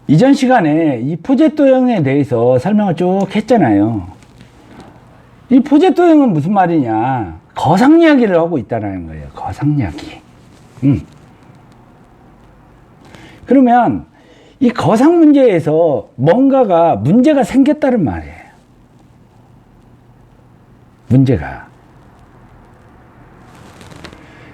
이전 시간에 이 포제도형에 대해서 설명을 쭉 했잖아요. 이 포제도형은 무슨 말이냐? 거상이야기를 하고 있다는 거예요. 거상이야기. 그러면 이 거상 문제에서 뭔가가 문제가 생겼다는 말이에요. 문제가.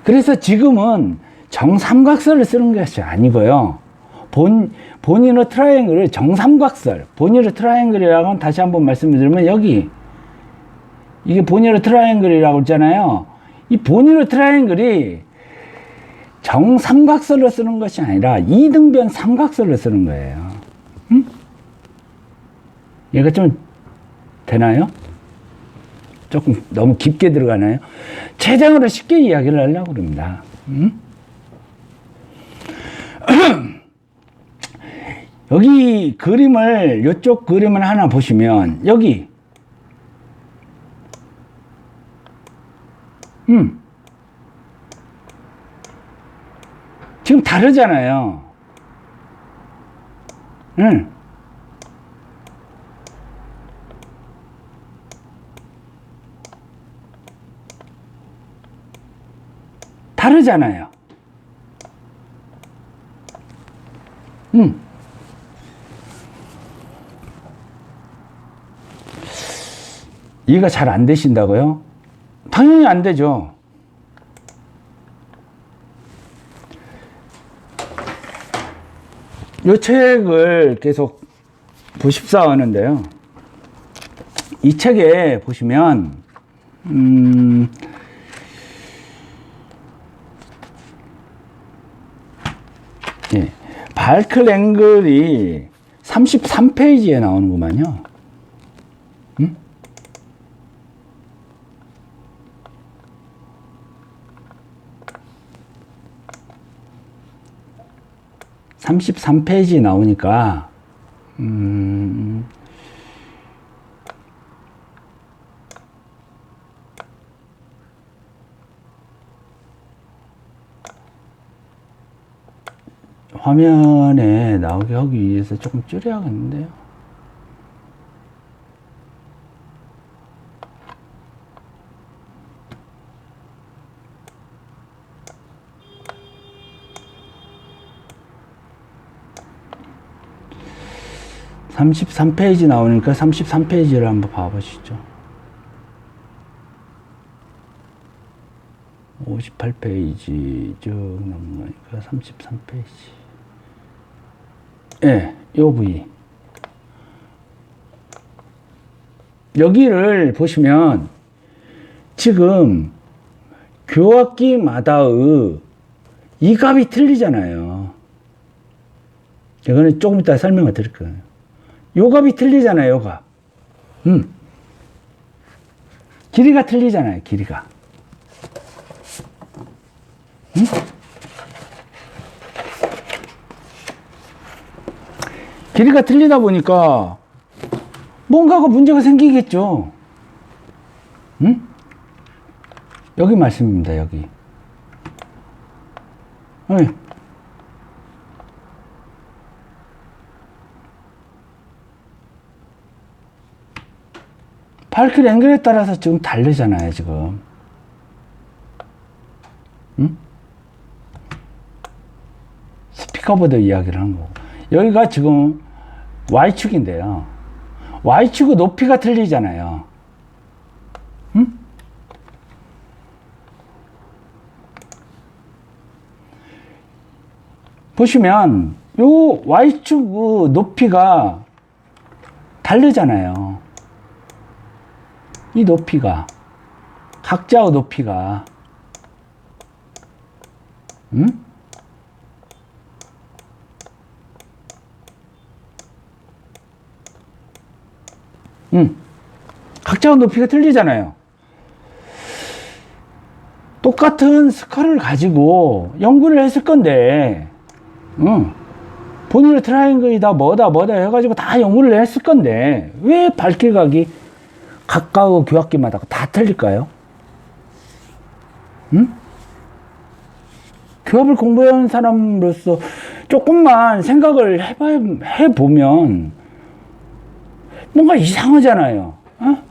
그래서 지금은 정삼각설을 쓰는 것이 아니고요. 보니러 트라이앵글을 정삼각설, 보니러 트라이앵글이라고 하면 다시 한번 말씀을 드리면 여기 이게 보니러 트라이앵글이라고 했잖아요. 이 보니러 트라이앵글이 정삼각설로 쓰는 것이 아니라 이등변 삼각설로 쓰는 거예요. 얘가 좀 되나요? 조금 너무 깊게 들어가나요? 최장으로 쉽게 이야기를 하려고 그럽니다. 여기 그림을, 이쪽 그림을 하나 보시면, 여기, 지금 다르잖아요. 다르잖아요. 이해가 잘 안 되신다고요? 당연히 안 되죠. 이 책을 계속 보십사 하는데요. 이 책에 보시면, 예, 발클 앵글이 33페이지에 나오는구만요. 33페이지 나오니까, 화면에 나오게 하기 위해서 조금 줄여야겠는데요. (33) 페이지 나오니까 33페이지를 한번 봐보시죠. 58페이지 쭉 넘어가니까 33페이지. 예, 요 부위. 여기를 보시면 지금 교합기마다의 이 값이 틀리잖아요. 이거는 조금 이따 설명을 드릴 거예요. 요 값이 틀리잖아요, 요 값. 길이가 틀리잖아요, 길이가. 길이가 틀리다 보니까 뭔가가 문제가 생기겠죠. 여기 말씀입니다, 여기. 발길 앵글에 따라서 지금 다르잖아요, 지금. 스피커보드 이야기를 한 거고. 여기가 지금 Y축인데요. Y축의 높이가 틀리잖아요. 보시면, 요 Y축의 높이가 다르잖아요. 이 높이가, 각자의 높이가, 각자의 높이가 틀리잖아요. 똑같은 스컬을 가지고 연구를 했을 건데, 보니러 트라이앵글이다, 뭐다 해가지고 다 연구를 했을 건데, 왜 발길각이 각각의 교합기마다 다 틀릴까요? 교합을 공부해온 사람으로서 조금만 생각을 해보면 뭔가 이상하잖아요. 어?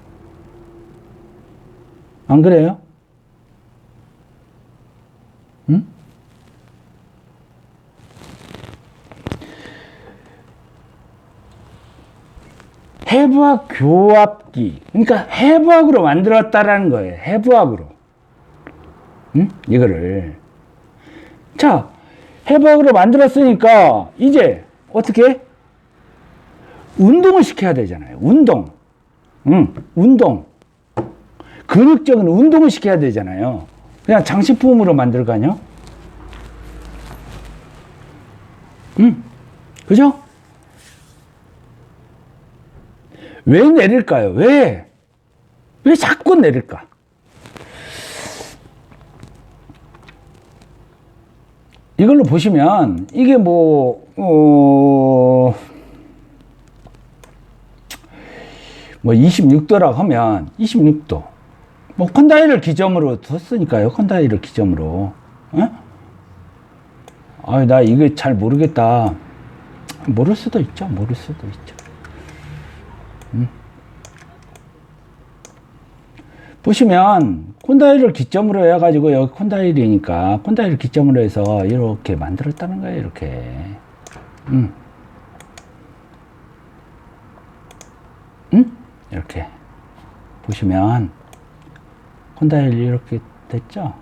안 그래요? 응? 해부학 교합기. 그러니까 해부학으로 만들었다라는 거예요. 해부학으로. 응? 이거를. 자, 해부학으로 만들었으니까 이제 어떻게? 운동을 시켜야 되잖아요. 운동. 응, 운동. 근육적인 운동을 시켜야 되잖아요. 그냥 장식품으로 만들까요? 응, 그죠? 왜 내릴까요? 왜? 왜 자꾸 내릴까? 이걸로 보시면, 이게 뭐 26도라고 하면, 26도. 뭐, 콘다이를 기점으로 뒀으니까요. 콘다이를 기점으로. 어? 아, 나 이거 잘 모르겠다. 모를 수도 있죠. 모를 수도 있죠. 보시면 콘다일을 기점으로 해가지고 여기 콘다일이니까 콘다일을 기점으로 해서 이렇게 만들었다는 거예요. 이렇게. 이렇게 보시면 콘다일이 이렇게 됐죠.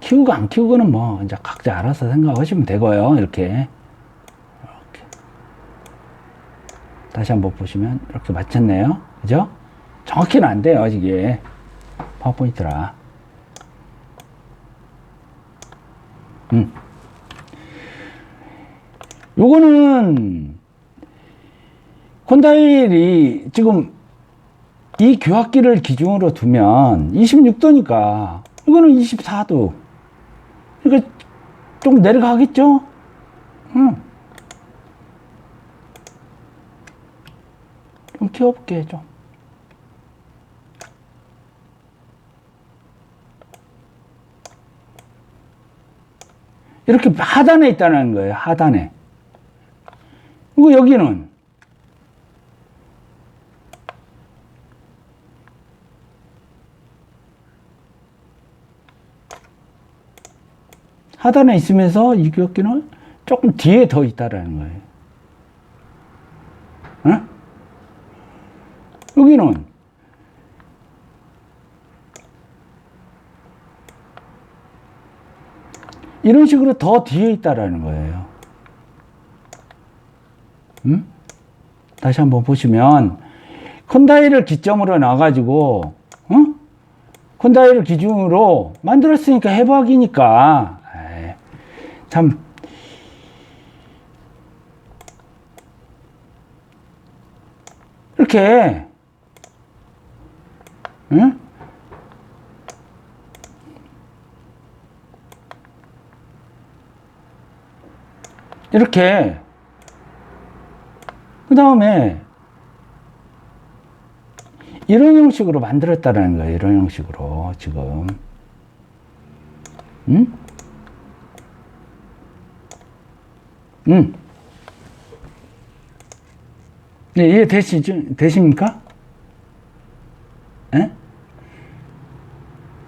키우고 안 키우고는 뭐 이제 각자 알아서 생각하시면 되고요. 이렇게 다시 한번 보시면 이렇게 맞췄네요. 그죠? 정확히는 안 돼요, 이게. 파워포인트라. 요거는, 콘다일이 지금 이 교합기를 기준으로 두면 26도니까, 이거는 24도. 그러니까 좀 내려가겠죠? 좀 키워볼게, 좀. 이렇게 하단에 있다는 거예요. 하단에. 그리고 여기는 하단에 있으면서 이 교합기는 조금 뒤에 더 있다라는 거예요. 어? 여기는 이런 식으로 더 뒤에 있다라는 거예요. 다시 한번 보시면 콘다일을 기점으로 놔가지고 콘다일을 기준으로 만들었으니까 해부학이니까 참 이렇게 이렇게 그 다음에 이런 형식으로 만들었다는 거예요. 이런 형식으로 지금 네, 이해 되십니까? 예?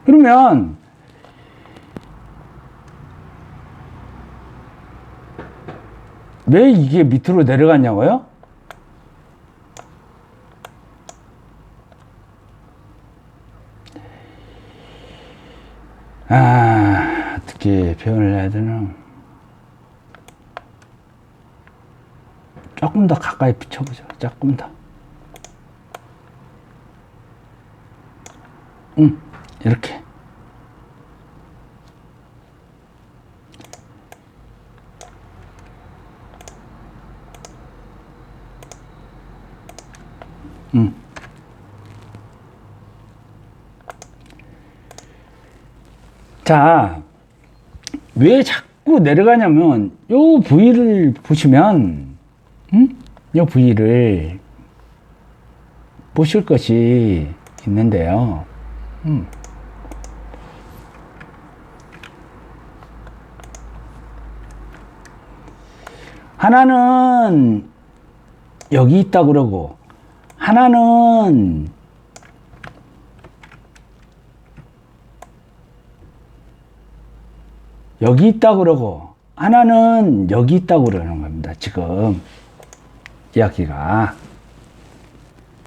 그러면 왜 이게 밑으로 내려갔냐고요? 어떻게 표현을 해야 되나? 조금 더 가까이 붙여보죠. 조금 더. 이렇게. 자, 왜 자꾸 내려가냐면, 요 부위를 보시면, 요 부위를 보실 것이 있는데요. 하나는 여기 있다 그러고, 하나는 여기 있다 그러고, 하나는 여기 있다 그러는 겁니다. 지금 이야기가.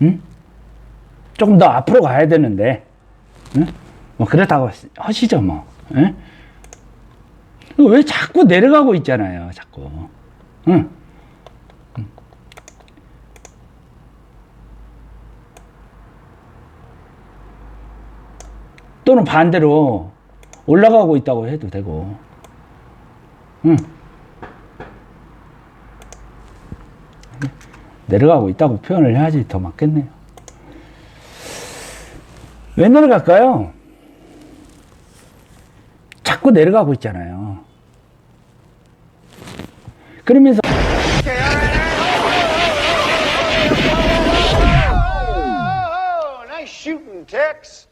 응? 조금 더 앞으로 가야 되는데, 응? 뭐 그렇다고 하시죠 뭐. 응? 왜 자꾸 내려가고 있잖아요, 자꾸. 응? 또는 반대로 올라가고 있다고 해도 되고. 응. 내려가고 있다고 표현을 해야지 더 맞겠네요. 왜 내려갈까요? 자꾸 내려가고 있잖아요. 그러면서 Nice shooting, Tex.